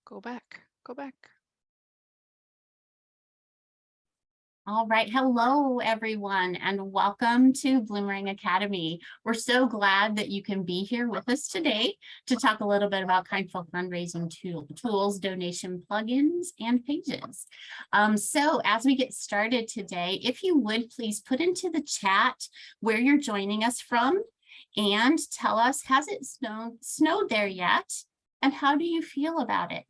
Go back. All right. Hello, everyone, and welcome to Bloomerang Academy. We're so glad that you can be here with us today to talk a little bit about Kindful fundraising tools, donation plugins, and pages. So as we get started today, if you would please put into the chat where you're joining us from and tell us, has it snowed there yet? And how do you feel about it?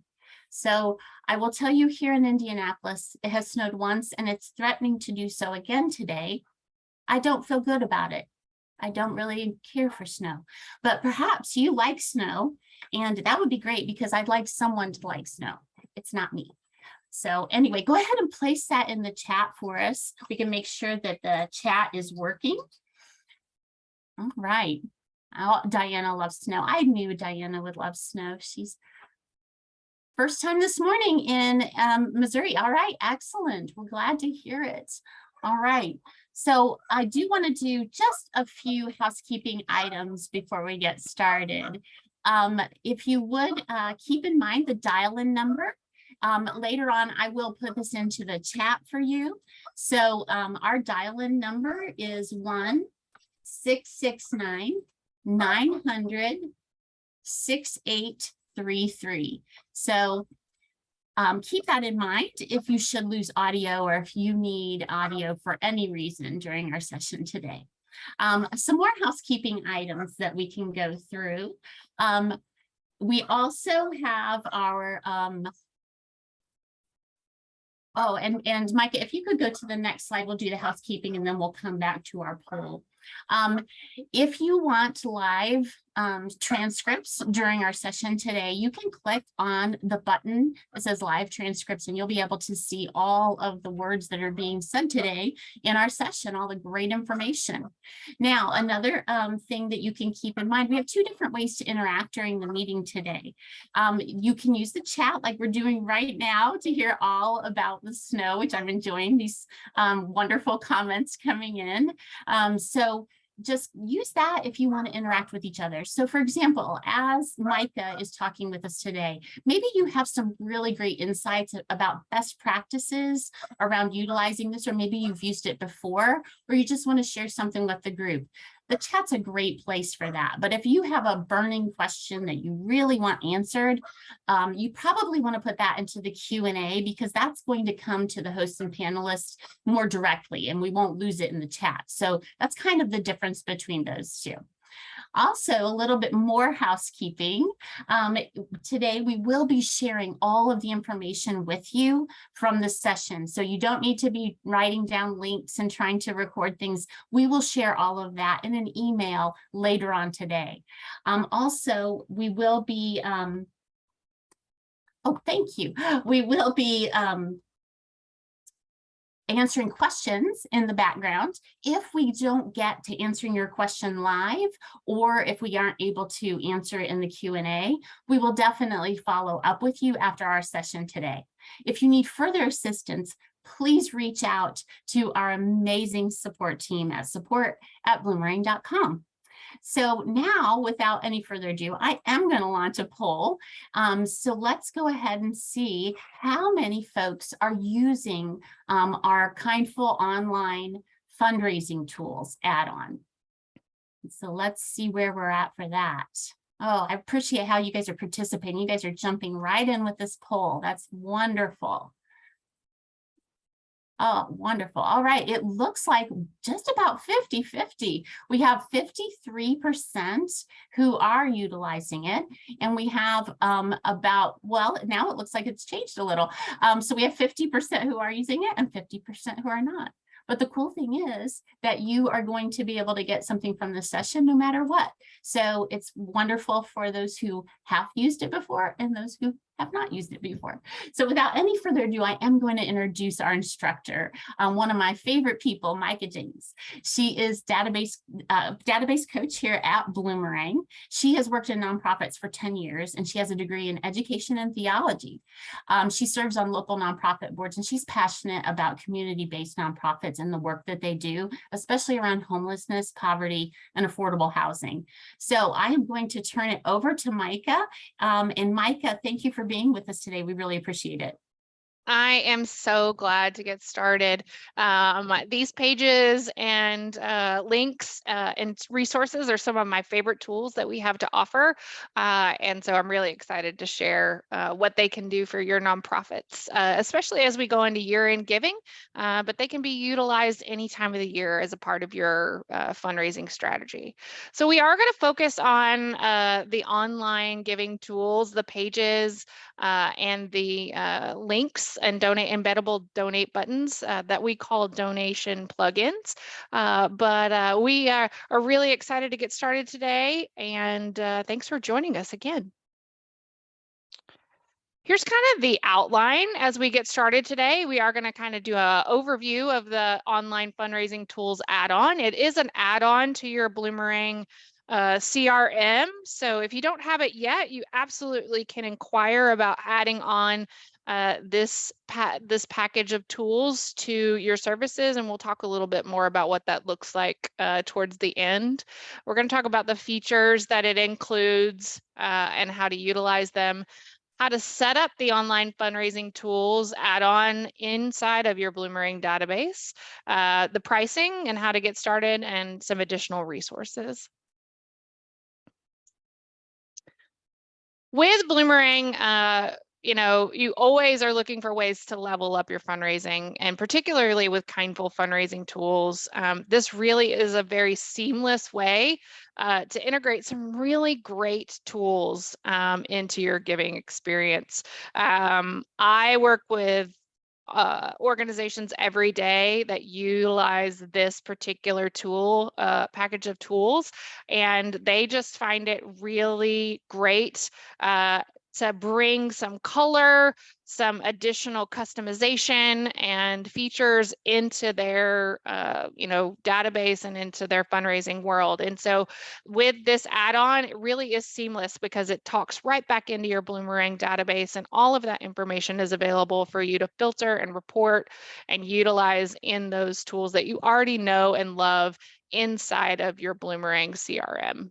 So I will tell you, here in Indianapolis, it has snowed once and it's threatening to do so again today. I don't feel good about it. I don't really care for snow, but perhaps you like snow, and that would be great because I'd like someone to like snow. It's not me. So anyway, go ahead and place that in the chat for us. We can make sure that the chat is working. All right. Oh, Diana loves snow. I knew Diana would love snow. She's first time this morning in Missouri. All right, excellent. We're glad to hear it. All right, so I do want to do just a few housekeeping items before we get started. If you would keep in mind the dial-in number. Later on, I will put this into the chat for you. So our dial-in number is 1-669-900-6833. So keep that in mind if you should lose audio or if you need audio for any reason during our session today. Some more housekeeping items that we can go through. We also have our oh, and Micah, if you could go to the next slide, we'll do the housekeeping and then we'll come back to our poll. If you want live transcripts during our session today, you can click on the button that says live transcripts and you'll be able to see all of the words that are being said today in our session, all the great information. Now, another thing that you can keep in mind, we have two different ways to interact during the meeting today. You can use the chat like we're doing right now to hear all about the snow, which I'm enjoying these wonderful comments coming in. So just use that if you want to interact with each other. So for example, as Micah is talking with us today, maybe you have some really great insights about best practices around utilizing this, or maybe you've used it before, or you just want to share something with the group. The chat's a great place for that. But if you have a burning question that you really want answered, you probably want to put that into the Q&A because that's going to come to the hosts and panelists more directly and we won't lose it in the chat. So that's kind of the difference between those two. Also, a little bit more housekeeping. Today, we will be sharing all of the information with you from the session. So you don't need to be writing down links and trying to record things. We will share all of that in an email later on today. Also, we will be, oh, thank you. We will be answering questions in the background. If we don't get to answering your question live, or if we aren't able to answer it in the Q&A, we will definitely follow up with you after our session today. If you need further assistance, please reach out to our amazing support team at support@bloomerang.com. So now, without any further ado, I am going to launch a poll. So let's go ahead and see how many folks are using our Kindful online fundraising tools add-on. So let's see where we're at for that. Oh, I appreciate how you guys are participating. You guys are jumping right in with this poll. That's wonderful. Oh, wonderful. All right. It looks like just about 50-50. We have 53% who are utilizing it. And we have about, well, now it looks like it's changed a little. So we have 50% who are using it and 50% who are not. But the cool thing is that you are going to be able to get something from the session no matter what. So it's wonderful for those who have used it before and those who have not used it before. So without any further ado, I am going to introduce our instructor, one of my favorite people, Micah James. She is database coach here at Bloomerang. She has worked in nonprofits for 10 years, and she has a degree in education and theology. She serves on local nonprofit boards, and she's passionate about community-based nonprofits nonprofits and the work that they do, especially around homelessness, poverty, and affordable housing. So I am going to turn it over to Micah. And Micah, thank you for being with us today. We really appreciate it. I am so glad to get started. These pages and links and resources are some of my favorite tools that we have to offer. And so I'm really excited to share what they can do for your nonprofits, especially as we go into year-end giving, but they can be utilized any time of the year as a part of your fundraising strategy. So we are going to focus on the online giving tools, the pages, and the links and embeddable donate buttons that we call donation plugins. But we are really excited to get started today, and thanks for joining us again. Here's kind of the outline as we get started today. We are going to kind of do an overview of the online fundraising tools add-on. It is an add-on to your Bloomerang CRM. So if you don't have it yet, you absolutely can inquire about adding on this package of tools to your services, and we'll talk a little bit more about what that looks like towards the end. We're going to talk about the features that it includes and how to utilize them, how to set up the online fundraising tools add-on inside of your Bloomerang database, the pricing and how to get started, and some additional resources. With Bloomerang, you always are looking for ways to level up your fundraising, and particularly with Kindful fundraising tools. This really is a very seamless way to integrate some really great tools into your giving experience. I work with organizations every day that utilize this particular tool, package of tools, and they just find it really great to bring some color, some additional customization and features into their database and into their fundraising world. And so with this add-on, it really is seamless because it talks right back into your Bloomerang database, and all of that information is available for you to filter and report and utilize in those tools that you already know and love inside of your Bloomerang CRM.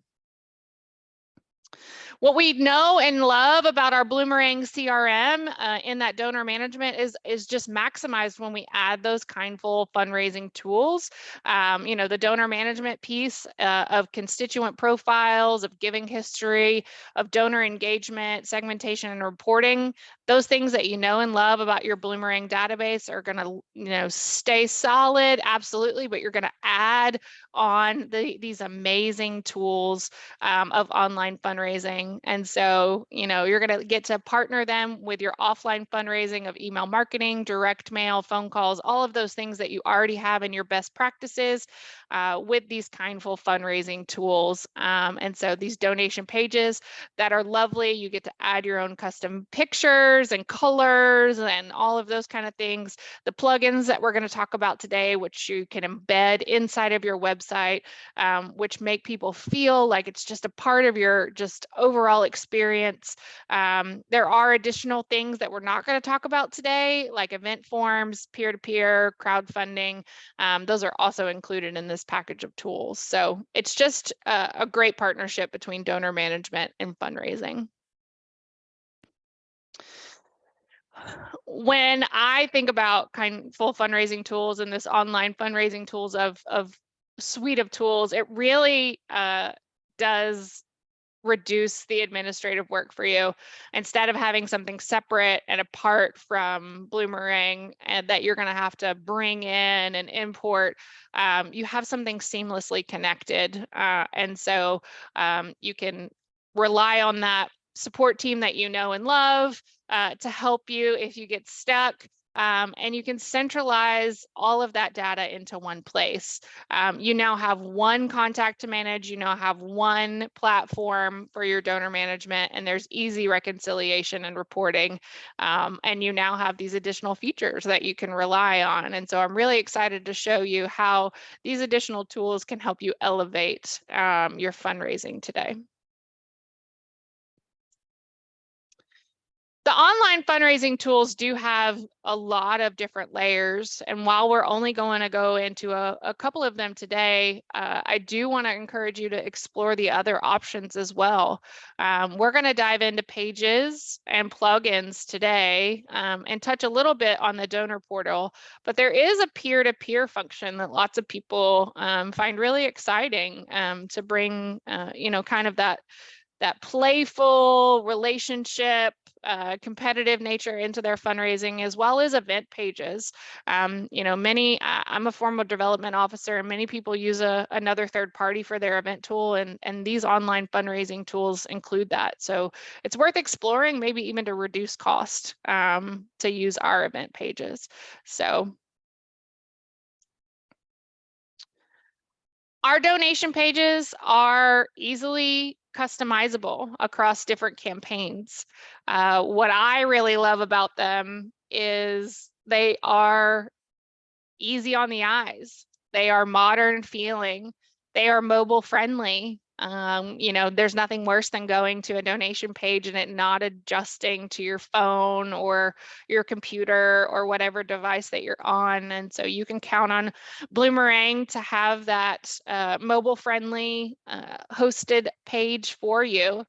What we know and love about our Bloomerang CRM in that donor management is just maximized when we add those Kindful fundraising tools. The donor management piece of constituent profiles, of giving history, of donor engagement, segmentation, and reporting. Those things that you know and love about your Bloomerang database are going to, stay solid, absolutely, but you're going to add on these amazing tools of online fundraising. And so, you're going to get to partner them with your offline fundraising of email marketing, direct mail, phone calls, all of those things that you already have in your best practices with these Kindful fundraising tools. And so these donation pages that are lovely, you get to add your own custom pictures and colors and all of those kind of things. The plugins that we're going to talk about today, which you can embed inside of your website, which make people feel like it's just a part of your just overall experience. There are additional things that we're not going to talk about today, like event forms, peer-to-peer, crowdfunding. Those are also included in this package of tools. So it's just a great partnership between donor management and fundraising. When I think about Kindful fundraising tools and this online fundraising tools of suite of tools, it really does reduce the administrative work for you. Instead of having something separate and apart from Bloomerang and that you're going to have to bring in and import, you have something seamlessly connected. And so you can rely on that support team that you know and love to help you if you get stuck. And you can centralize all of that data into one place. You now have one contact to manage. You now have one platform for your donor management, and there's easy reconciliation and reporting. And you now have these additional features that you can rely on. And so I'm really excited to show you how these additional tools can help you elevate your fundraising today. The online fundraising tools do have a lot of different layers. And while we're only going to go into a couple of them today, I do want to encourage you to explore the other options as well. We're going to dive into pages and plugins today and touch a little bit on the donor portal, but there is a peer-to-peer function that lots of people find really exciting to bring, kind of that playful relationship, competitive nature into their fundraising, as well as event pages. I'm a former development officer, and many people use another third party for their event tool, and these online fundraising tools include that. So it's worth exploring, maybe even to reduce cost to use our event pages. So our donation pages are easily customizable across different campaigns. What I really love about them is they are easy on the eyes. They are modern feeling. They are mobile friendly. There's nothing worse than going to a donation page and it not adjusting to your phone or your computer or whatever device that you're on. And so you can count on Bloomerang to have that mobile friendly hosted page for you.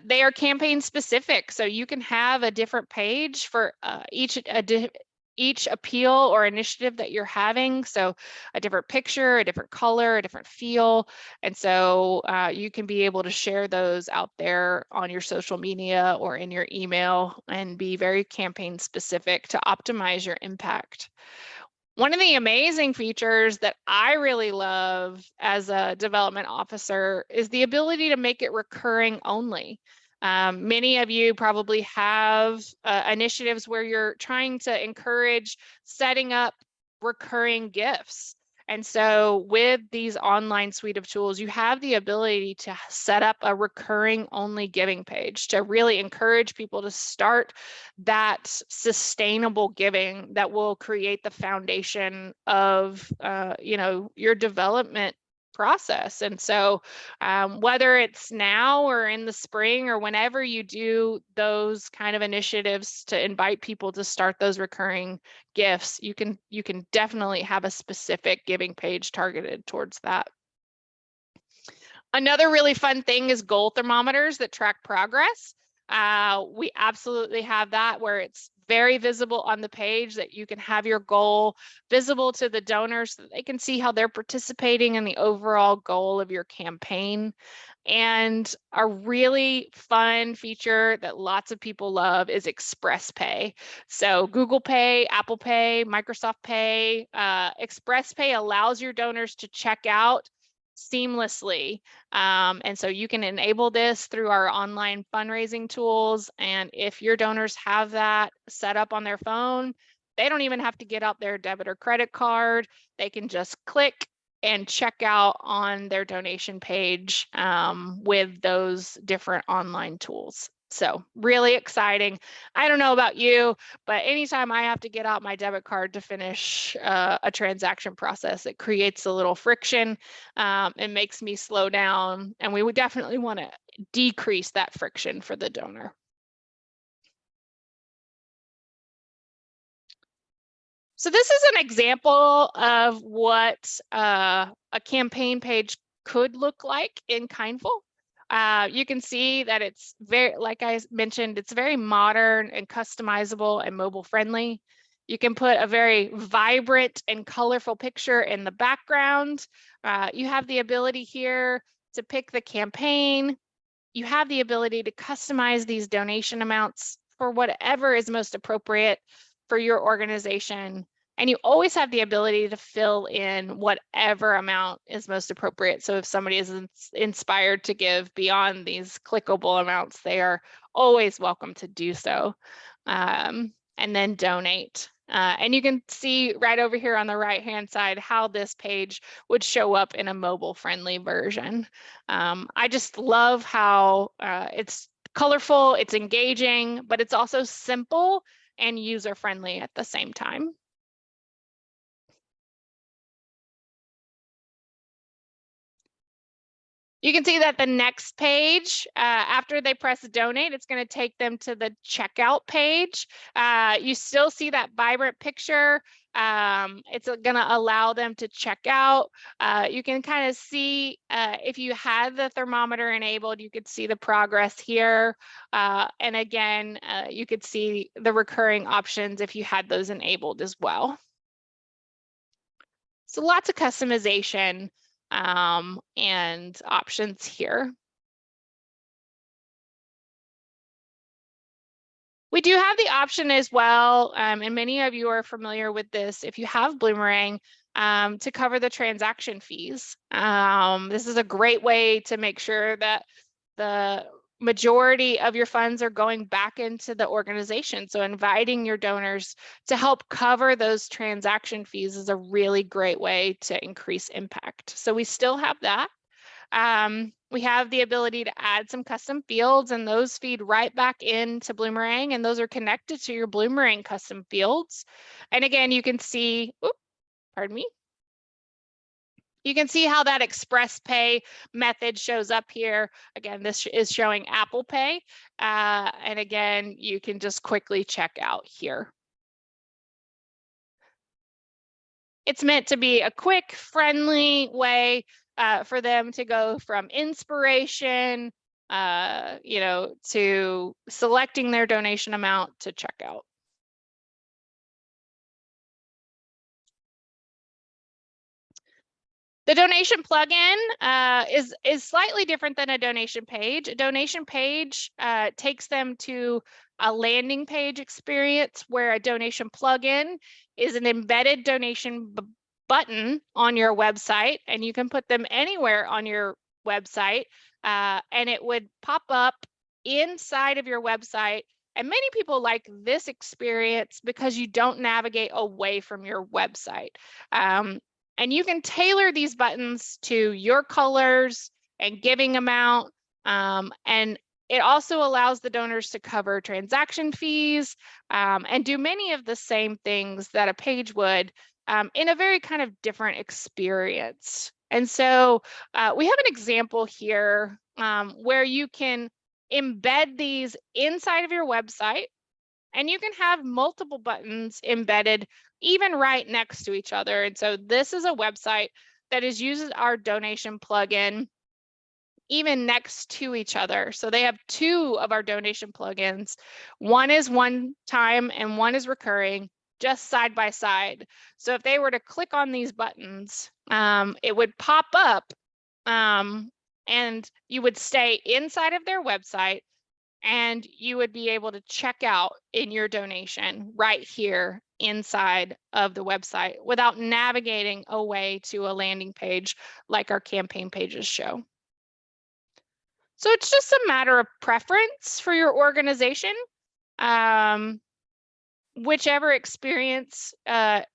They are campaign specific, so you can have a different page for each appeal or initiative that you're having. So a different picture, a different color, a different feel. And so you can be able to share those out there on your social media or in your email and be very campaign specific to optimize your impact. One of the amazing features that I really love as a development officer is the ability to make it recurring only. Many of you probably have initiatives where you're trying to encourage setting up recurring gifts. And so with these online suite of tools, you have the ability to set up a recurring only giving page to really encourage people to start that sustainable giving that will create the foundation of, your development process. And so whether it's now or in the spring or whenever you do those kind of initiatives to invite people to start those recurring gifts, you can definitely have a specific giving page targeted towards that. Another really fun thing is goal thermometers that track progress. We absolutely have that where it's very visible on the page, that you can have your goal visible to the donors so that they can see how they're participating in the overall goal of your campaign. And a really fun feature that lots of people love is Express Pay. So Google Pay, Apple Pay, Microsoft Pay, Express Pay allows your donors to check out seamlessly. And so you can enable this through our online fundraising tools. And if your donors have that set up on their phone, they don't even have to get out their debit or credit card. They can just click and check out on their donation page with those different online tools. So really exciting. I don't know about you, but anytime I have to get out my debit card to finish a transaction process, it creates a little friction. It makes me slow down, and we would definitely want to decrease that friction for the donor. So this is an example of what a campaign page could look like in Kindful. You can see that it's very, like I mentioned, it's very modern and customizable and mobile friendly. You can put a very vibrant and colorful picture in the background. You have the ability here to pick the campaign. You have the ability to customize these donation amounts for whatever is most appropriate for your organization. And you always have the ability to fill in whatever amount is most appropriate. So if somebody is inspired to give beyond these clickable amounts, they are always welcome to do so. And then donate. And you can see right over here on the right-hand side how this page would show up in a mobile-friendly version. I just love how it's colorful, it's engaging, but it's also simple and user-friendly at the same time. You can see that the next page, after they press donate, it's going to take them to the checkout page. You still see that vibrant picture. It's going to allow them to check out. You can kind of see if you had the thermometer enabled, you could see the progress here. And again, you could see the recurring options if you had those enabled as well. So lots of customization and options here. We do have the option as well, and many of you are familiar with this if you have Bloomerang, to cover the transaction fees. This is a great way to make sure that the majority of your funds are going back into the organization. So inviting your donors to help cover those transaction fees is a really great way to increase impact. So we still have that. We have the ability to add some custom fields, and those feed right back into Bloomerang, and those are connected to your Bloomerang custom fields. And again, you can see, pardon me. You can see how that Express Pay method shows up here. Again, this is showing Apple Pay. And again, you can just quickly check out here. It's meant to be a quick, friendly way for them to go from inspiration, to selecting their donation amount to checkout. The donation plugin is slightly different than a donation page. A donation page takes them to a landing page experience, where a donation plugin is an embedded donation button on your website, and you can put them anywhere on your website, and it would pop up inside of your website. And many people like this experience because you don't navigate away from your website. And you can tailor these buttons to your colors and giving amount. And it also allows the donors to cover transaction fees and do many of the same things that a page would in a very kind of different experience. And so we have an example here where you can embed these inside of your website, and you can have multiple buttons embedded even right next to each other. And so this is a website that uses our donation plugin even next to each other. So they have two of our donation plugins. One is one time and one is recurring, just side by side. So if they were to click on these buttons, it would pop up and you would stay inside of their website, and you would be able to check out in your donation right here inside of the website without navigating away to a landing page like our campaign pages show. So it's just a matter of preference for your organization, whichever experience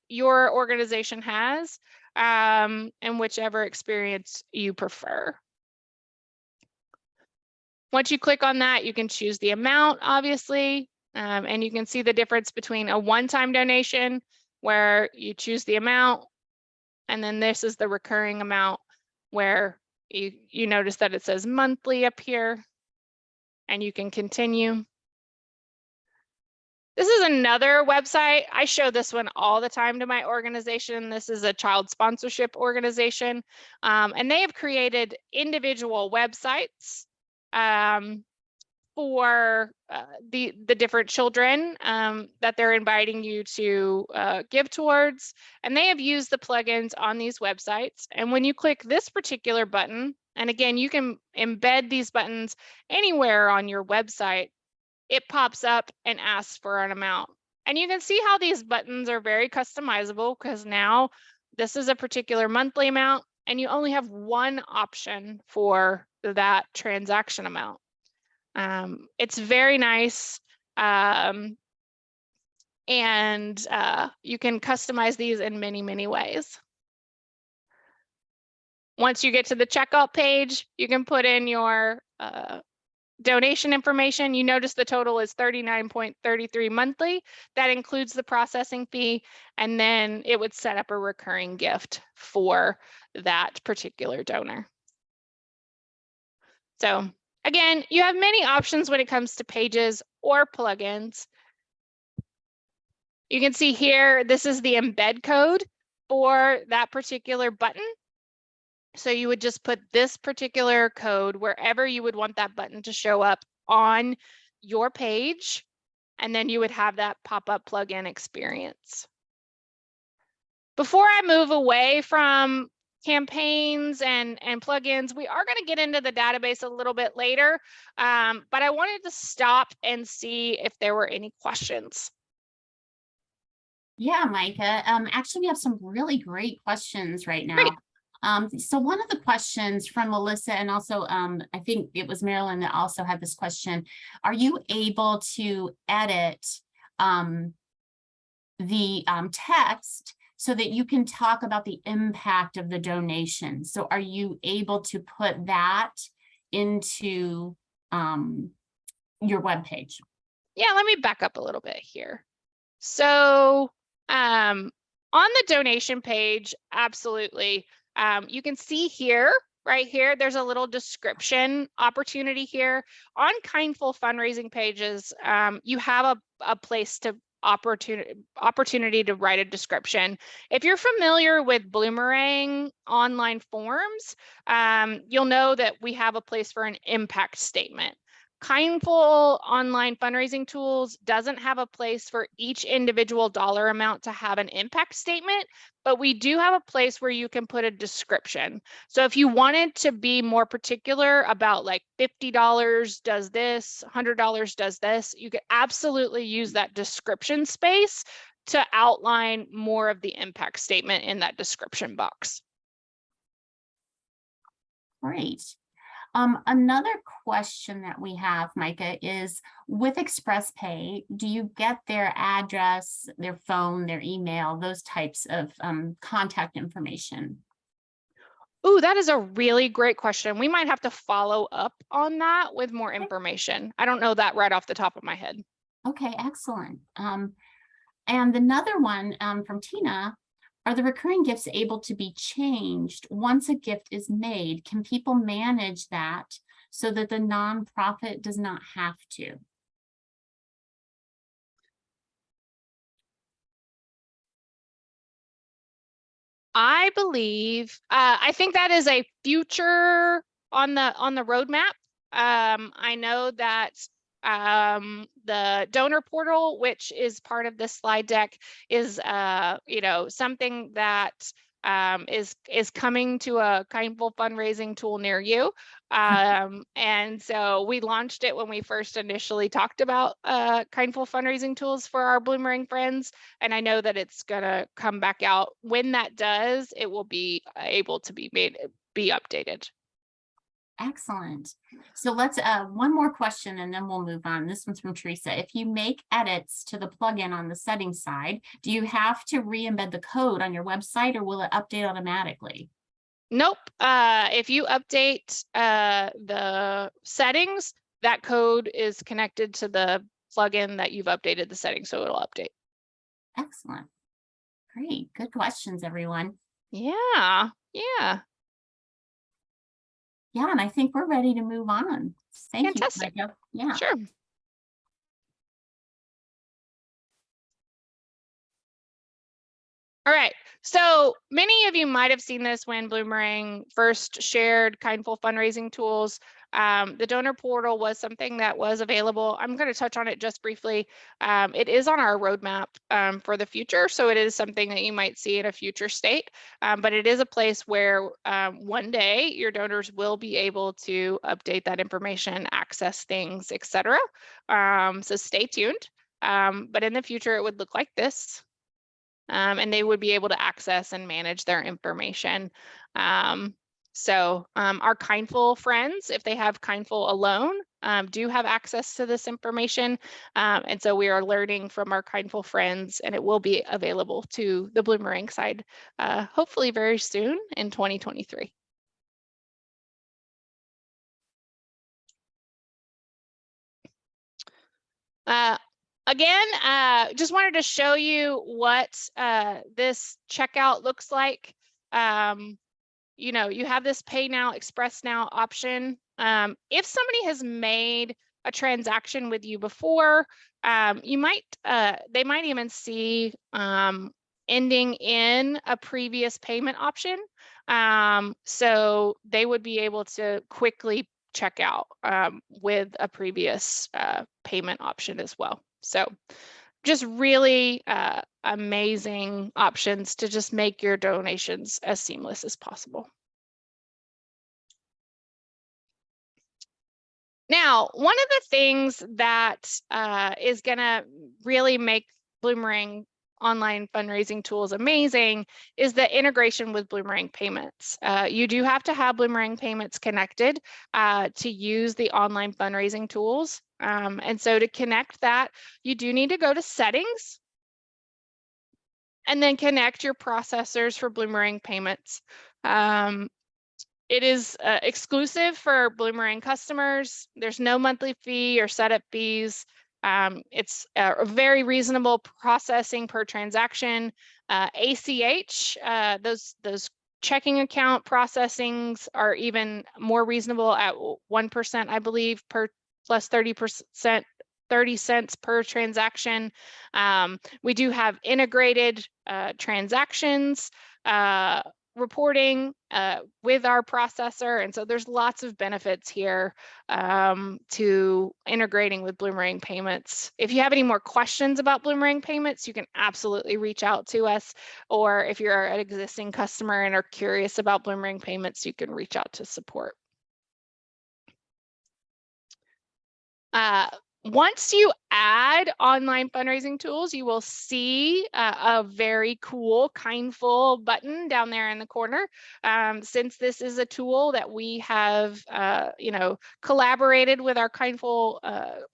your organization has, and whichever experience you prefer. Once you click on that, you can choose the amount, obviously, and you can see the difference between a one-time donation where you choose the amount, and then this is the recurring amount where you notice that it says monthly up here, and you can continue. This is another website. I show this one all the time to my organization. This is a child sponsorship organization, and they have created individual websites for the different children that they're inviting you to give towards. And they have used the plugins on these websites. And when you click this particular button, and again, you can embed these buttons anywhere on your website, it pops up and asks for an amount. And you can see how these buttons are very customizable, because now this is a particular monthly amount, and you only have one option for that transaction amount. It's very nice, and you can customize these in many, many ways. Once you get to the checkout page, you can put in your donation information. You notice the total is $39.33 monthly. That includes the processing fee, and then it would set up a recurring gift for that particular donor. So again, you have many options when it comes to pages or plugins. You can see here, this is the embed code for that particular button. So you would just put this particular code wherever you would want that button to show up on your page, and then you would have that pop-up plugin experience. Before I move away from campaigns and plugins, we are going to get into the database a little bit later, but I wanted to stop and see if there were any questions. Yeah, Micah. Actually, we have some really great questions right now. Great. So one of the questions from Melissa, and also I think it was Marilyn that also had this question. Are you able to edit the text so that you can talk about the impact of the donation? So are you able to put that into your webpage? Yeah, let me back up a little bit here. So on the donation page, absolutely. You can see here, right here, there's a little description opportunity here. On Kindful fundraising pages, you have a place to opportunity to write a description. If you're familiar with Bloomerang online forms, you'll know that we have a place for an impact statement. Kindful online fundraising tools doesn't have a place for each individual dollar amount to have an impact statement, but we do have a place where you can put a description. So if you wanted to be more particular about like $50 does this, $100 does this, you could absolutely use that description space to outline more of the impact statement in that description box. Great. Another question that we have, Micah, is with ExpressPay, do you get their address, their phone, their email, those types of contact information? Ooh, that is a really great question. We might have to follow up on that with more information. I don't know that right off the top of my head. Okay, excellent. And another one from Tina, are the recurring gifts able to be changed once a gift is made? Can people manage that so that the nonprofit does not have to? I believe, I think that is a future on the roadmap. I know that the donor portal, which is part of this slide deck, is something that is coming to a Kindful fundraising tool near you. And so we launched it when we first initially talked about Kindful fundraising tools for our Bloomerang friends. And I know that it's gonna come back out. When that does, it will be able to be updated. Excellent. So let's one more question and then we'll move on. This one's from Teresa. If you make edits to the plugin on the settings side, do you have to re-embed the code on your website or will it update automatically? Nope. If you update the settings, that code is connected to the plugin that you've updated the settings, so it'll update. Excellent. Great. Good questions, everyone. Yeah. Yeah. Yeah, and I think we're ready to move on. Thank Fantastic. you, Micah. Yeah. Sure. All right, so many of you might have seen this when Bloomerang first shared Kindful fundraising tools. The donor portal was something that was available. I'm going to touch on it just briefly. It is on our roadmap for the future, so it is something that you might see in a future state, but it is a place where one day your donors will be able to update that information, access things, etc. So stay tuned, but in the future it would look like this. And they would be able to access and manage their information. So our Kindful friends, if they have Kindful alone, do have access to this information. And so we are learning from our Kindful friends, and it will be available to the Bloomerang side, hopefully very soon in 2023. Again, just wanted to show you what this checkout looks like. you know, you have this pay now, express now option. If somebody has made a transaction with you before, you might, they might even see ending in a previous payment option. So they would be able to quickly check out with a previous payment option as well. So just really amazing options to just make your donations as seamless as possible. Now, one of the things that is going to really make Bloomerang online fundraising tools amazing is the integration with Bloomerang Payments. You do have to have Bloomerang Payments connected to use the online fundraising tools. And so to connect that, you do need to go to Settings and then connect your processors for Bloomerang Payments. It is exclusive for Bloomerang customers. There's no monthly fee or setup fees. It's a very reasonable processing per transaction. ACH, those checking account processings are even more reasonable at 1%, I believe, per plus 30%. 30 cents per transaction. We do have integrated transactions reporting with our processor. And so there's lots of benefits here to integrating with Bloomerang Payments. If you have any more questions about Bloomerang Payments, you can absolutely reach out to us. Or if you're an existing customer and are curious about Bloomerang Payments, you can reach out to support. Once you add online fundraising tools, you will see a very cool Kindful button down there in the corner. Since this is a tool that we have, you know, collaborated with our Kindful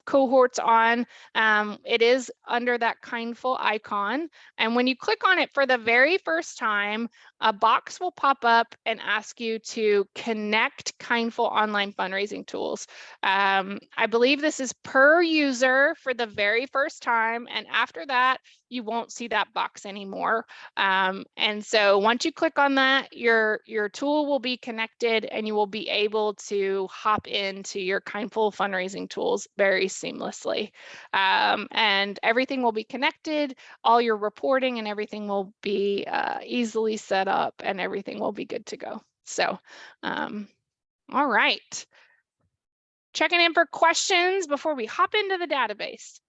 cohorts on, it is under that Kindful icon. And when you click on it for the very first time, a box will pop up and ask you to connect Kindful online fundraising tools. I believe this is per user for the very first time, and after that, you won't see that box anymore. And so once you click on that, your tool will be connected and you will be able to hop into your Kindful fundraising tools very seamlessly. And everything will be connected, all your reporting and everything will be easily set up and everything will be good to go. So, all right. Checking in for questions before we hop into the database.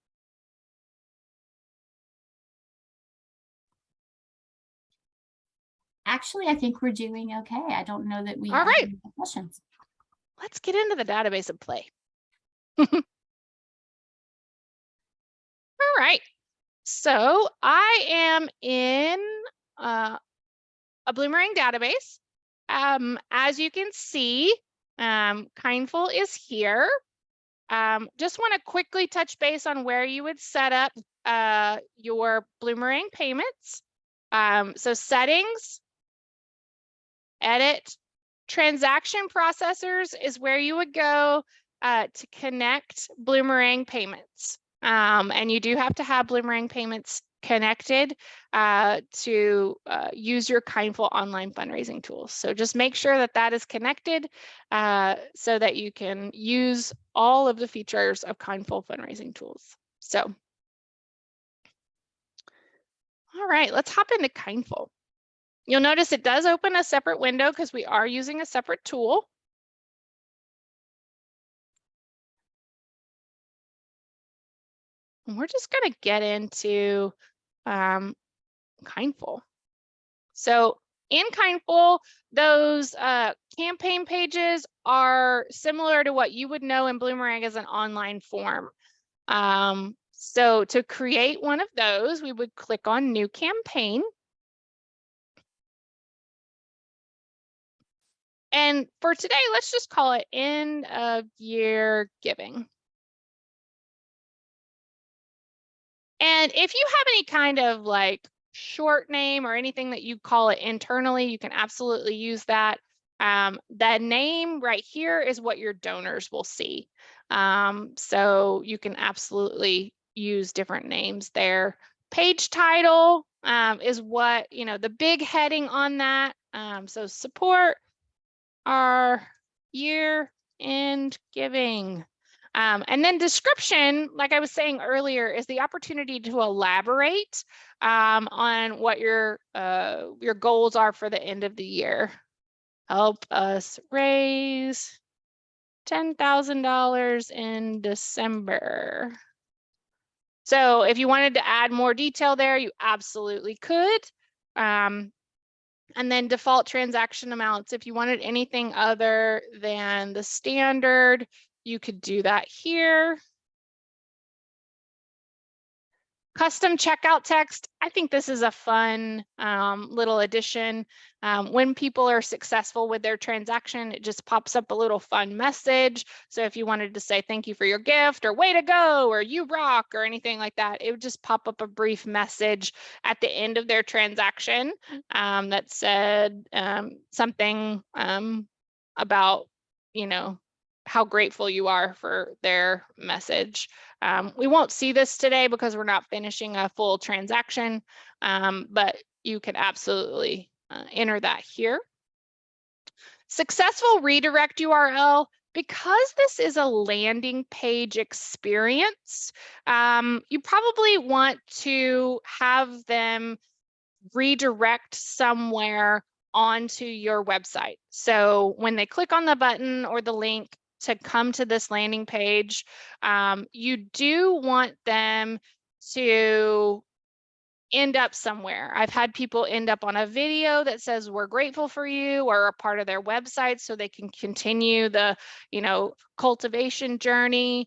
Actually, I think we're doing okay. I don't know that we All have right. any questions. Let's get into the database and play. All right. So I am in a Bloomerang database. As you can see, Kindful is here. Just want to quickly touch base on where you would set up your Bloomerang payments. So settings, edit, transaction processors is where you would go to connect Bloomerang payments. And you do have to have Bloomerang payments connected to use your Kindful online fundraising tools. So just make sure that that is connected so that you can use all of the features of Kindful fundraising tools. So, all right, let's hop into Kindful. You'll notice it does open a separate window because we are using a separate tool. And we're just going to get into Kindful. So in Kindful, those campaign pages are similar to what you would know in Bloomerang as an online form. So to create one of those, we would click on New Campaign. And for today, let's just call it End of Year Giving. And if you have any kind of like short name or anything that you call it internally, you can absolutely use that. The name right here is what your donors will see. So you can absolutely use different names there. Page title is what, you know, the big heading on that. So support our year-end giving. And then description, like I was saying earlier, is the opportunity to elaborate on what your goals are for the end of the year. Help us raise $10,000 in December. So if you wanted to add more detail there, you absolutely could. And then default transaction amounts. If you wanted anything other than the standard, you could do that here. Custom checkout text. I think this is a fun little addition. When people are successful with their transaction, it just pops up a little fun message. So if you wanted to say thank you for your gift or way to go or you rock or anything like that, it would just pop up a brief message at the end of their transaction that said something about, you know, how grateful you are for their message. We won't see this today because we're not finishing a full transaction, but you can absolutely enter that here. Successful redirect URL. Because this is a landing page experience, you probably want to have them redirect somewhere onto your website. So when they click on the button or the link to come to this landing page, you do want them to end up somewhere. I've had people end up on a video that says we're grateful for you, or a part of their website so they can continue the, you know, cultivation journey.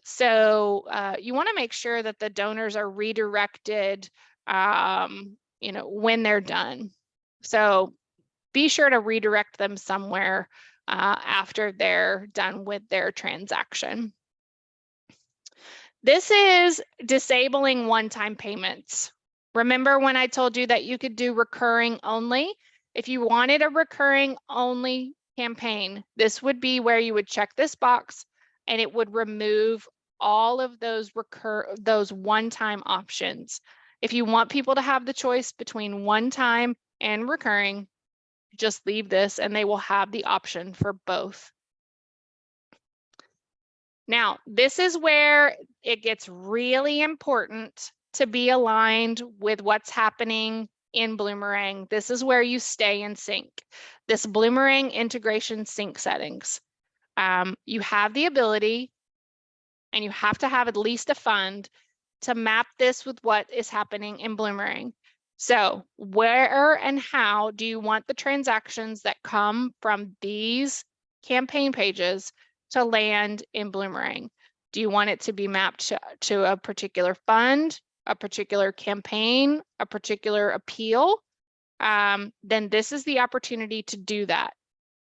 So you want to make sure that the donors are redirected you know, when they're done. So be sure to redirect them somewhere after they're done with their transaction. This is disabling one-time payments. Remember when I told you that you could do recurring only? If you wanted a recurring only campaign, this would be where you would check this box and it would remove all of those one-time options. If you want people to have the choice between one-time and recurring, just leave this and they will have the option for both. Now, this is where it gets really important to be aligned with what's happening in Bloomerang. This is where you stay in sync. This Bloomerang integration sync settings. You have the ability, and you have to have at least a fund to map this with what is happening in Bloomerang. So where and how do you want the transactions that come from these campaign pages to land in Bloomerang? Do you want it to be mapped to a particular fund, a particular campaign, a particular appeal? Then this is the opportunity to do that.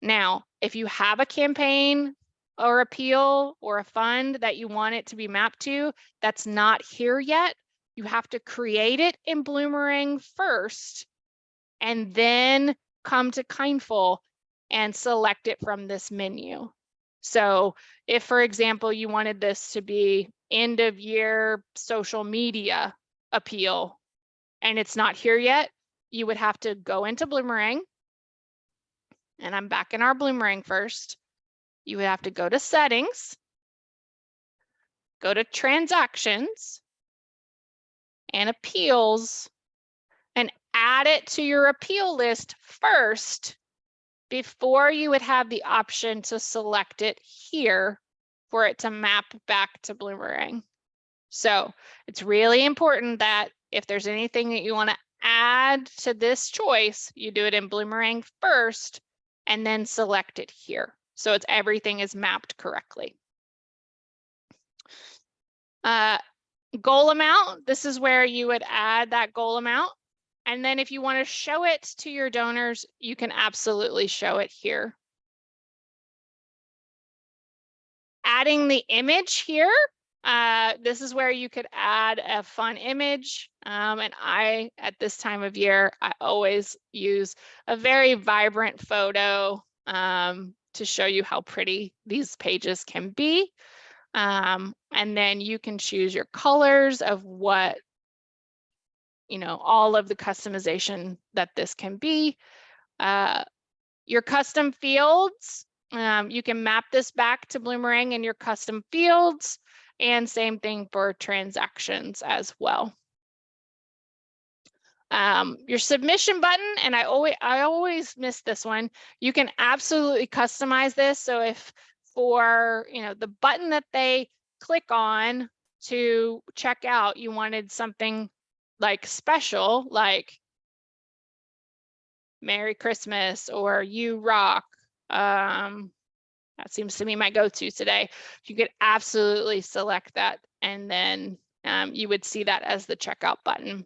Now, if you have a campaign or appeal or a fund that you want it to be mapped to, that's not here yet, you have to create it in Bloomerang first and then come to Kindful and select it from this menu. So if, for example, you wanted this to be end of year social media appeal and it's not here yet, you would have to go into Bloomerang, and I'm back in our Bloomerang first. You would have to go to settings, go to transactions and appeals, and add it to your appeal list first before you would have the option to select it here for it to map back to Bloomerang. So it's really important that if there's anything that you want to add to this choice, you do it in Bloomerang first and then select it here. So it's everything is mapped correctly. Goal amount, this is where you would add that goal amount. And then if you want to show it to your donors, you can absolutely show it here. Adding the image here, this is where you could add a fun image. And at this time of year, I always use a very vibrant photo to show you how pretty these pages can be. And then you can choose your colors of what, you know, all of the customization that this can be. Your custom fields, you can map this back to Bloomerang in your custom fields, and same thing for transactions as well. Your submission button, and I always miss this one. You can absolutely customize this. So if for the button that they click on to check out, you wanted something like special, like Merry Christmas or You Rock. That seems to be my go-to today. You could absolutely select that, and then you would see that as the checkout button.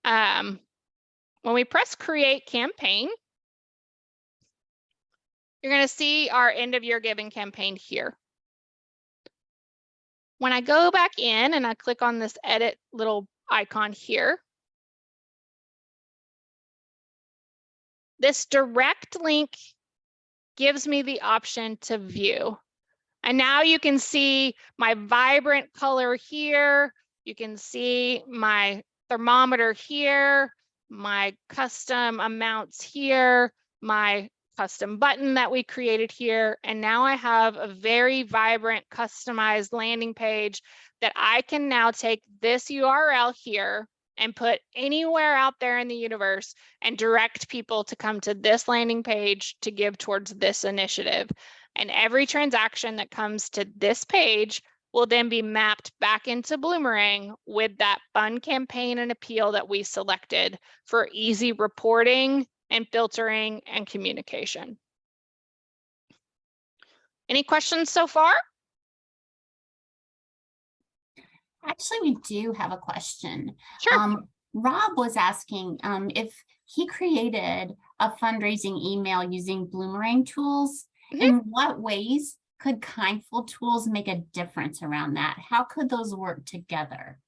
When we press Create Campaign, you're going to see our end of year giving campaign here. When I go back in and I click on this edit little icon here, this direct link gives me the option to view. And now you can see my vibrant color here. You can see my thermometer here, my custom amounts here, my custom button that we created here. And now I have a very vibrant, customized landing page that I can now take this URL here and put anywhere out there in the universe and direct people to come to this landing page to give towards this initiative. And every transaction that comes to this page will then be mapped back into Bloomerang with that fun campaign and appeal that we selected for easy reporting and filtering and communication. Any questions so far? Actually, we do have a question. Sure. Rob was asking if he created a fundraising email using Bloomerang tools. In what ways could Kindful tools make a difference around that? How could those work together?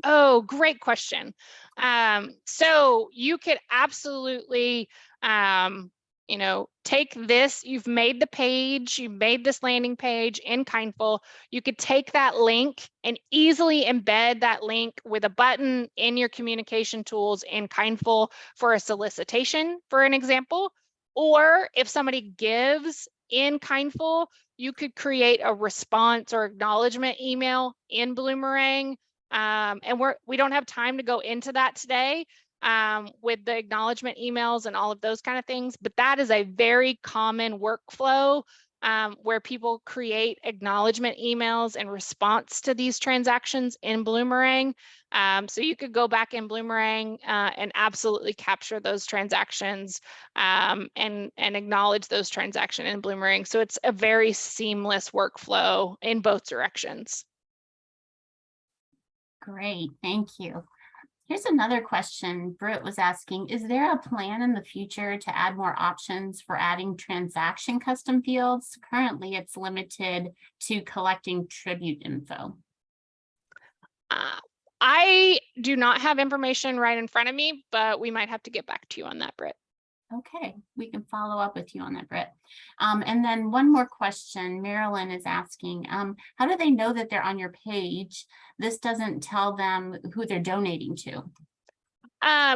Oh, great question. So you could absolutely, take this, you've made the page, you've made this landing page in Kindful. You could take that link and easily embed that link with a button in your communication tools in Kindful for a solicitation, for an example. Or if somebody gives in Kindful, you could create a response or acknowledgement email in Bloomerang. And we don't have time to go into that today with the acknowledgement emails and all of those kind of things, but that is a very common workflow where people create acknowledgement emails in response to these transactions in Bloomerang. So you could go back in Bloomerang and absolutely capture those transactions and acknowledge those transactions in Bloomerang. So it's a very seamless workflow in both directions. Great, thank you. Here's another question Britt was asking. Is there a plan in the future to add more options for adding transaction custom fields? Currently, it's limited to collecting tribute info. I do not have information right in front of me, but we might have to get back to you on that, Britt. Okay, we can follow up with you on that, Britt. And then one more question, Marilyn is asking, how do they know that they're on your page? This doesn't tell them who they're donating to.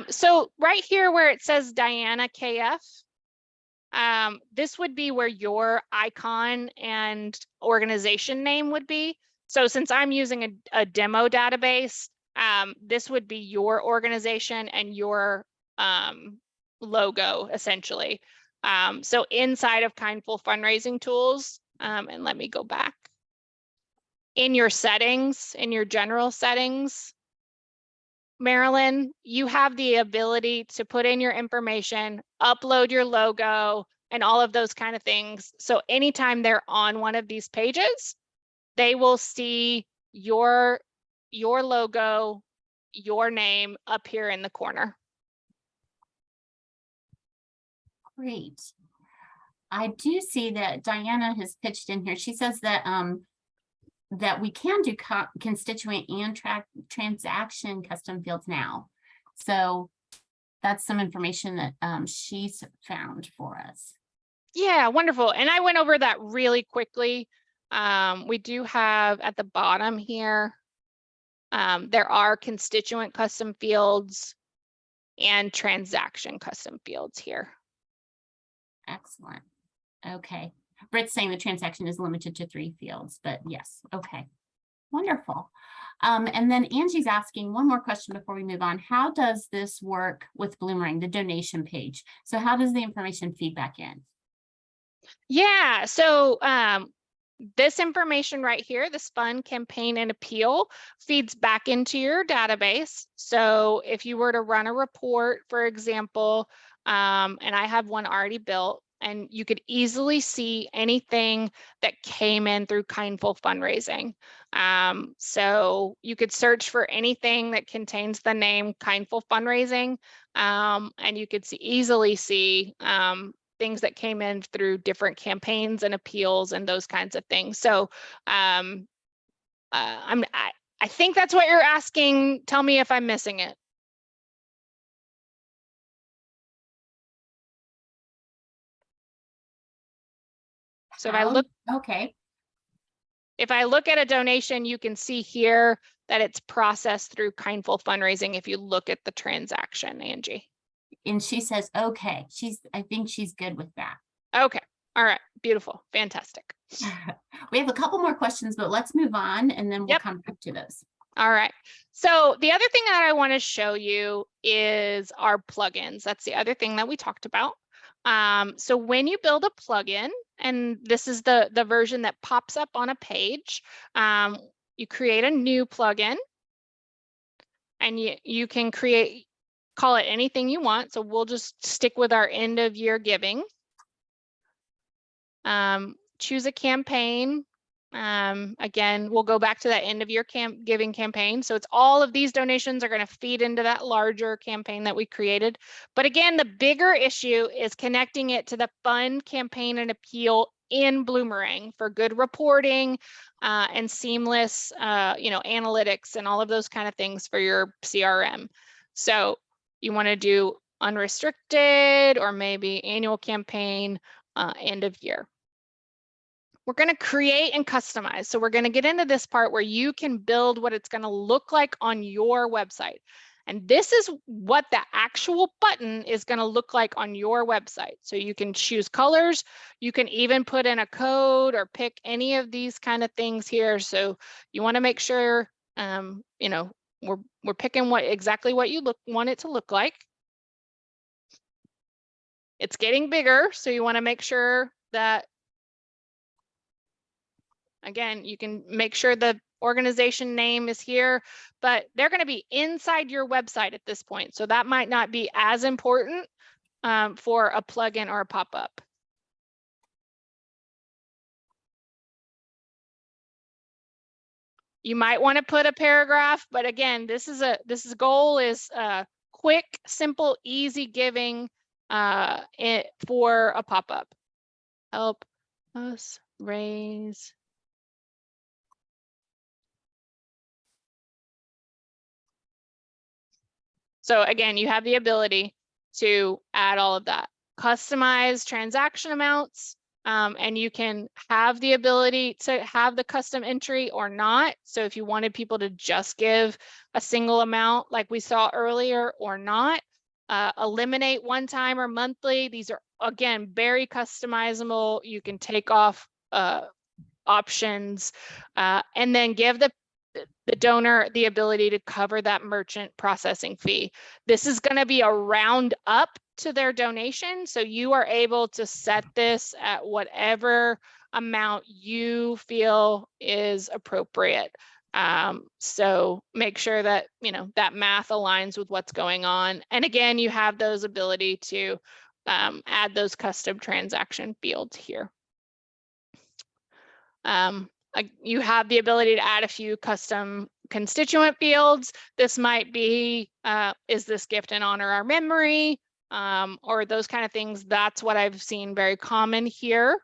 So right here where it says Diana KF, this would be where your icon and organization name would be. So since I'm using a demo database, this would be your organization and your logo essentially. So inside of Kindful fundraising tools, and let me go back. In your settings, in your general settings, Marilyn, you have the ability to put in your information, upload your logo, and all of those kind of things. So anytime they're on one of these pages, they will see your logo, your name up here in the corner. Great. I do see that Diana has pitched in here. She says that that we can do constituent and transaction custom fields now. So that's some information that she's found for us. Yeah, wonderful. And I went over that really quickly. We do have at the bottom here, there are constituent custom fields and transaction custom fields here. Excellent. Okay. Britt's saying the transaction is limited to 3 fields, but yes. Okay. Wonderful. And then Angie's asking one more question before we move on. How does this work with Bloomerang, the donation page? So how does the information feed back in? Yeah, so this information right here, this fund, campaign, and appeal feeds back into your database. So if you were to run a report, for example, and I have one already built, and you could easily see anything that came in through Kindful Fundraising. So you could search for anything that contains the name Kindful Fundraising, and you could easily see things that came in through different campaigns and appeals and those kinds of things. So I think that's what you're asking. Tell me if I'm missing it. So if I look, if I look at a donation, you can see here that it's processed through Kindful Fundraising if you look at the transaction, Angie. And she says, okay, I think she's good with that. Okay. All right. Beautiful. Fantastic. We have a couple more questions, but let's move on and then we'll come back to those. All right. So the other thing that I want to show you is our plugins. That's the other thing that we talked about. So when you build a plugin, and this is the version that pops up on a page, you create a new plugin, and you can call it anything you want. So we'll just stick with our end of year giving. Choose a campaign. Again, we'll go back to that end of year giving campaign. So it's all of these donations are going to feed into that larger campaign that we created. But again, the bigger issue is connecting it to the fund, campaign, and appeal in Bloomerang for good reporting and seamless, analytics and all of those kind of things for your CRM. So you want to do unrestricted or maybe annual campaign, end of year. We're going to create and customize. So we're going to get into this part where you can build what it's going to look like on your website. And this is what the actual button is going to look like on your website. So you can choose colors. You can even put in a code or pick any of these kind of things here. So you want to make sure, we're picking exactly what you want it to look like. It's getting bigger. So you want to make sure that, again, you can make sure the organization name is here, but they're going to be inside your website at this point. So that might not be as important for a plugin or a pop-up. You might want to put a paragraph, but again, this goal is quick, simple, easy giving for a pop-up. Help us raise . So again, you have the ability to add all of that. Customize transaction amounts, and you can have the ability to have the custom entry or not. So if you wanted people to just give a single amount like we saw earlier or not, eliminate one time or monthly. These are, again, very customizable. You can take off options and then give the donor the ability to cover that merchant processing fee. This is going to be a round up to their donation. So you are able to set this at whatever amount you feel is appropriate. So make sure that, that math aligns with what's going on. And again, you have those ability to add those custom transaction fields here. You have the ability to add a few custom constituent fields. This might be, is this gift in honor our memory, or those kind of things. That's what I've seen very common here.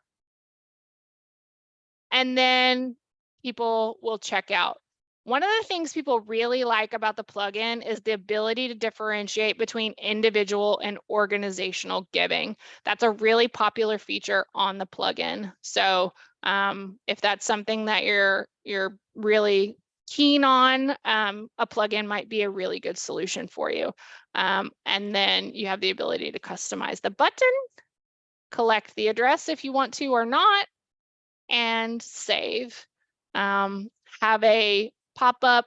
And then people will check out. One of the things people really like about the plugin is the ability to differentiate between individual and organizational giving. That's a really popular feature on the plugin. So if that's something that you're really keen on, a plugin might be a really good solution for you. And then you have the ability to customize the button. collect the address if you want to or not, and save. Have a pop-up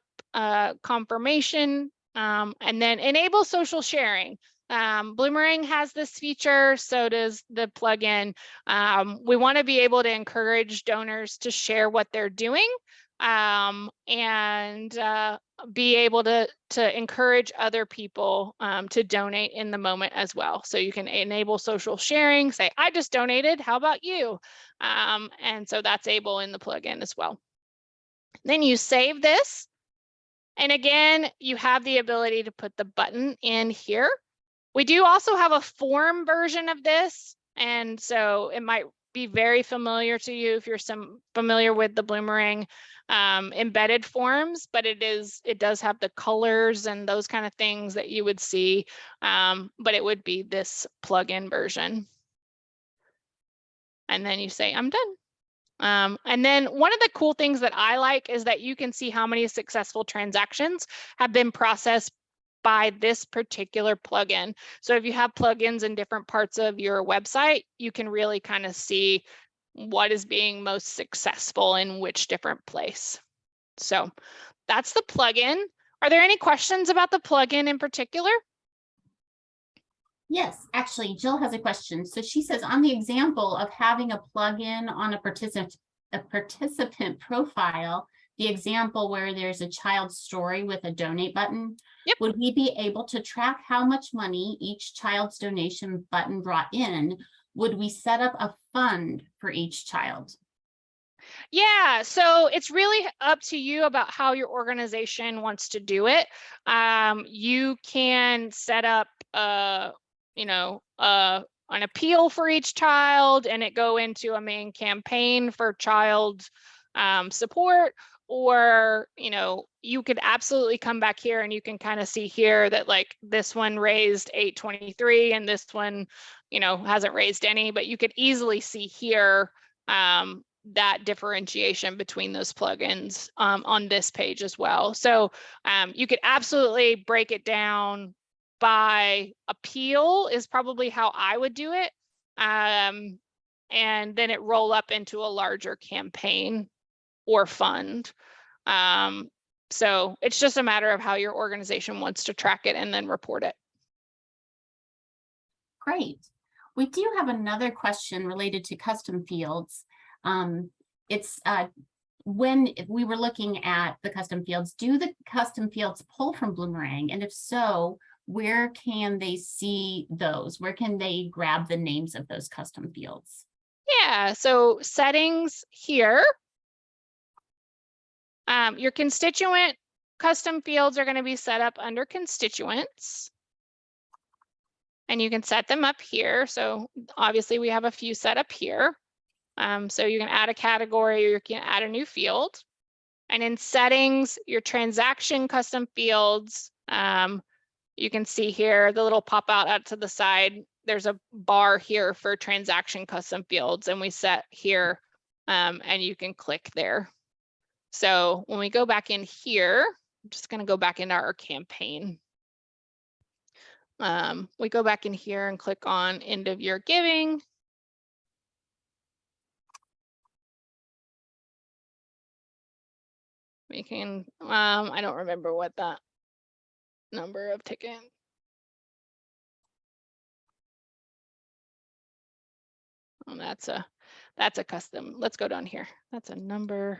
confirmation, and then enable social sharing. Bloomerang has this feature, so does the plugin. We want to be able to encourage donors to share what they're doing, and be able to encourage other people to donate in the moment as well. So you can enable social sharing, say, I just donated, how about you? And so that's able in the plugin as well. Then you save this. And again, you have the ability to put the button in here. We do also have a form version of this. And so it might be very familiar to you if you're familiar with the Bloomerang embedded forms, but it does have the colors and those kind of things that you would see, but it would be this plugin version. And then you say, I'm done. And then one of the cool things that I like is that you can see how many successful transactions have been processed by this particular plugin. So if you have plugins in different parts of your website, you can really kind of see what is being most successful in which different place. So that's the plugin. Are there any questions about the plugin in particular? Yes, actually, Jill has a question. So she says, on the example of having a plugin on a participant profile, the example where there's a child's story with a donate button, yep. Would we be able to track how much money each child's donation button brought in? Would we set up a fund for each child? Yeah, so it's really up to you about how your organization wants to do it. You can set up an appeal for each child and it go into a main campaign for child support, or you could absolutely come back here and you can kind of see here that like this one raised $823 and this one hasn't raised any, but you could easily see here that differentiation between those plugins on this page as well. So you could absolutely break it down by appeal is probably how I would do it. And then it roll up into a larger campaign or fund. So it's just a matter of how your organization wants to track it and then report it. Great. We do have another question related to custom fields. It's when we were looking at the custom fields, do the custom fields pull from Bloomerang? And if so, where can they see those? Where can they grab the names of those custom fields? Yeah, so settings here. Your constituent custom fields are going to be set up under constituents. And you can set them up here. So obviously we have a few set up here. So you can add a category or you can add a new field. And in settings, your transaction custom fields, you can see here the little pop out to the side. There's a bar here for transaction custom fields, and we set here, and you can click there. So when we go back in here, I'm just going to go back into our campaign. We go back in here and click on end of year giving. We can, I don't remember what that number of ticket. Oh, that's a custom. Let's go down here. That's a number.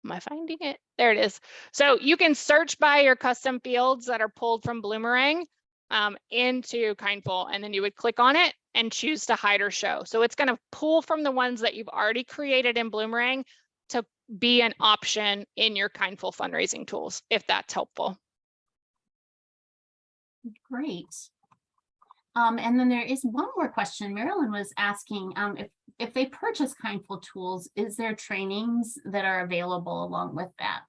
Am I finding it? There it is. So you can search by your custom fields that are pulled from Bloomerang into Kindful, and then you would click on it and choose to hide or show. So it's going to pull from the ones that you've already created in Bloomerang to be an option in your Kindful fundraising tools, if that's helpful. Great. And then there is one more question. Marilyn was asking if they purchase Kindful tools, is there trainings that are available along with that?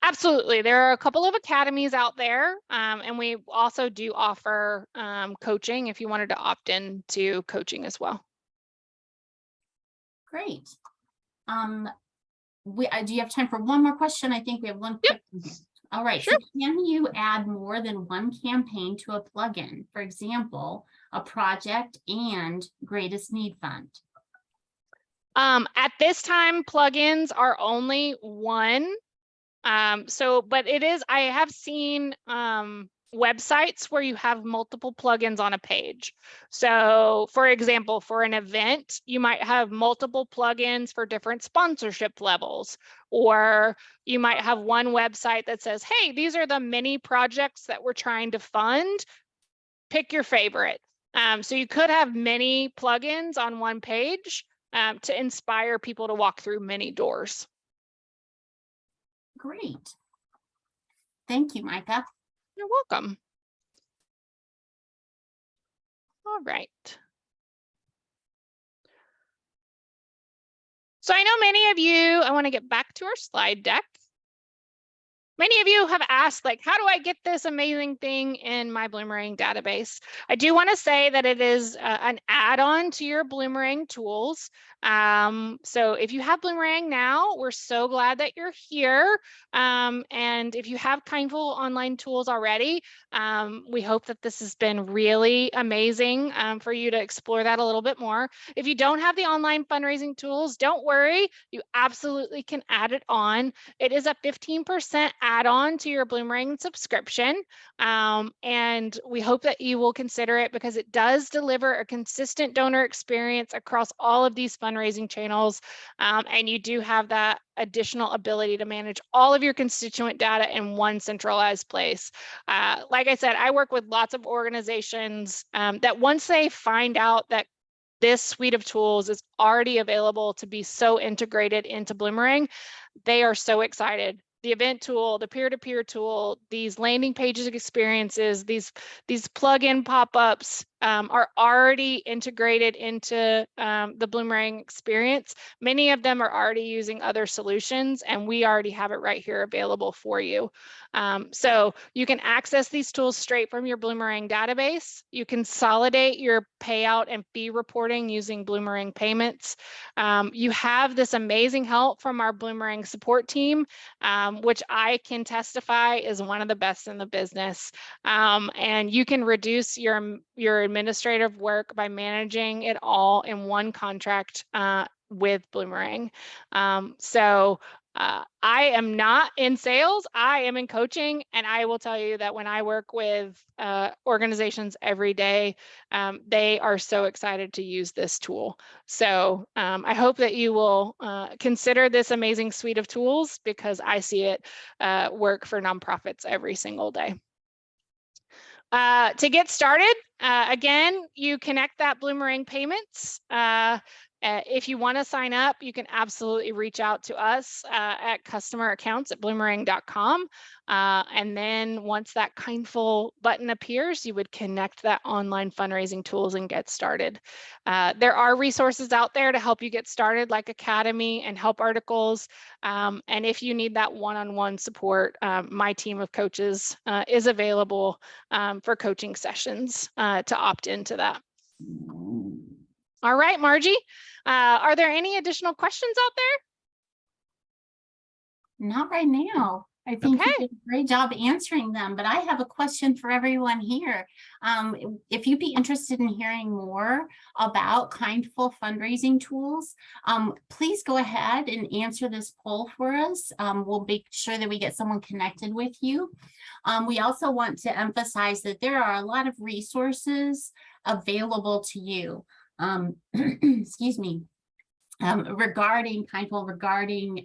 Absolutely. There are a couple of academies out there, and we also do offer coaching if you wanted to opt in to coaching as well. Great. Do you have time for one more question? I think we have one. Yep. All right, Sure. so can you add more than one campaign to a plugin? For example, a project and greatest need fund. At this time, plugins are only one. But I have seen websites where you have multiple plugins on a page. So for example, for an event, you might have multiple plugins for different sponsorship levels, or you might have one website that says, hey, these are the many projects that we're trying to fund. Pick your favorite. So you could have many plugins on one page to inspire people to walk through many doors. Great. Thank you, Micah. You're welcome. All right. So I know many of you, I want to get back to our slide deck. Many of you have asked, like, how do I get this amazing thing in my Bloomerang database? I do want to say that it is an add-on to your Bloomerang tools. So if you have Bloomerang now, we're so glad that you're here. And if you have Kindful online tools already, we hope that this has been really amazing for you to explore that a little bit more. If you don't have the online fundraising tools, don't worry, you absolutely can add it on. It is a 15% add-on to your Bloomerang subscription. And we hope that you will consider it because it does deliver a consistent donor experience across all of these fundraising channels. And you do have that additional ability to manage all of your constituent data in one centralized place. Like I said, I work with lots of organizations that once they find out that this suite of tools is already available to be so integrated into Bloomerang, they are so excited. The event tool, the peer-to-peer tool, these landing pages experiences, these plugin pop-ups are already integrated into the Bloomerang experience. Many of them are already using other solutions, and we already have it right here available for you. So you can access these tools straight from your Bloomerang database. You consolidate your payout and fee reporting using Bloomerang payments. You have this amazing help from our Bloomerang support team, which I can testify is one of the best in the business. And you can reduce your administrative work by managing it all in one contract with Bloomerang. I am not in sales, I am in coaching, and I will tell you that when I work with organizations every day, they are so excited to use this tool. So I hope that you will consider this amazing suite of tools because I see it work for nonprofits every single day. To get started, again, you connect that Bloomerang payments. If you want to sign up, you can absolutely reach out to us at customeraccounts@bloomerang.com. And then once that Kindful button appears, you would connect that online fundraising tools and get started. There are resources out there to help you get started, like Academy and help articles. And if you need that one-on-one support, my team of coaches is available for coaching sessions to opt into that. All right, Margie, are there any additional questions out there? Not right now. I think you did a great job answering them, but I have a question for everyone here. If you'd be interested in hearing more about Kindful fundraising tools, please go ahead and answer this poll for us. We'll make sure that we get someone connected with you. We also want to emphasize that there are a lot of resources available to you. Excuse me, regarding Kindful, regarding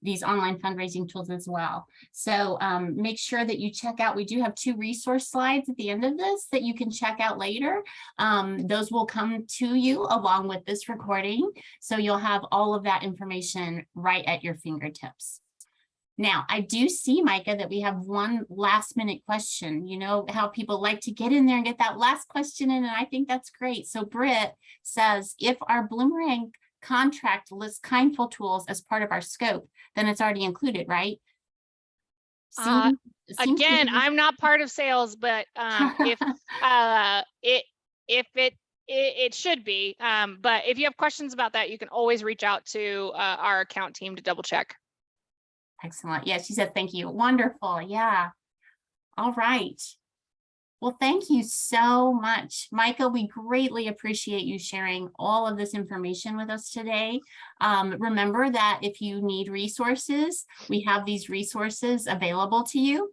these online fundraising tools as well. So make sure that you check out, we do have 2 resource slides at the end of this that you can check out later. Those will come to you along with this recording. So you'll have all of that information right at your fingertips. Now, I do see, Micah, that we have one last minute question. You know how people like to get in there and get that last question in, and I think that's great. So Britt says, if our Bloomerang contract lists Kindful tools as part of our scope, then it's already included, right? Again, I'm not part of sales, but it should be. But if you have questions about that, you can always reach out to our account team to double check. Excellent. Yeah, she said, thank you. Wonderful. Yeah. All right. Well, thank you so much, Micah. We greatly appreciate you sharing all of this information with us today. Remember that if you need resources, we have these resources available to you.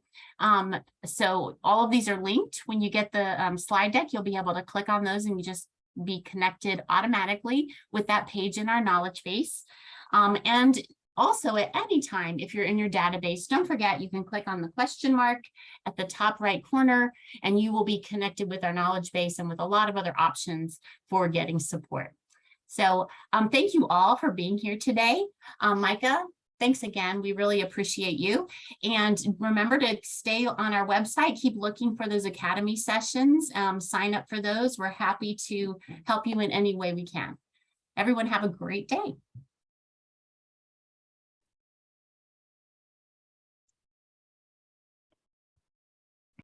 So all of these are linked. When you get the slide deck, you'll be able to click on those and you just be connected automatically with that page in our knowledge base. And also, at any time, if you're in your database, don't forget you can click on the question mark at the top right corner, and you will be connected with our knowledge base and with a lot of other options for getting support. So thank you all for being here today. Micah, thanks again. We really appreciate you. And remember to stay on our website, keep looking for those Academy sessions, sign up for those. We're happy to help you in any way we can. Everyone have a great day.